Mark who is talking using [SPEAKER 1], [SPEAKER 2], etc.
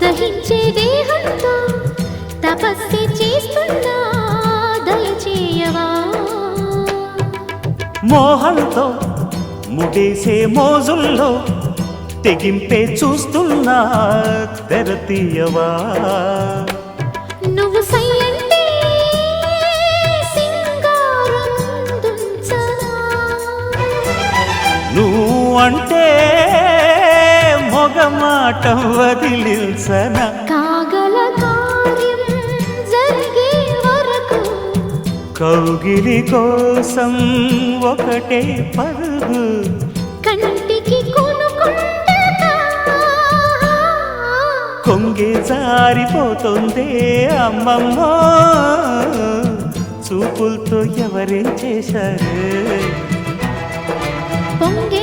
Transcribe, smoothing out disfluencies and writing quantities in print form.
[SPEAKER 1] దహించే దేహంతో తపస్సు చేస్తున్నా దయచేయవా
[SPEAKER 2] మోహంతో ముడేసే మోజుల్లో తెగింపే చూస్తున్నా తెరతీయవా
[SPEAKER 1] నువ్వు సైలెంటే సింగారం దుంచనా
[SPEAKER 2] నువ్వు అంటే మొగమాటం వదిలించన
[SPEAKER 1] కాగల కార్యం జరిగే వరకు
[SPEAKER 2] కౌగిలి కోసం ఒకటే పరుగు
[SPEAKER 1] కంటికి కొనుకుండగా
[SPEAKER 2] కొంగే జారిపోతుందే అమ్మమ్మ చూపులతో ఎవరేం చేశారు
[SPEAKER 1] పొంగే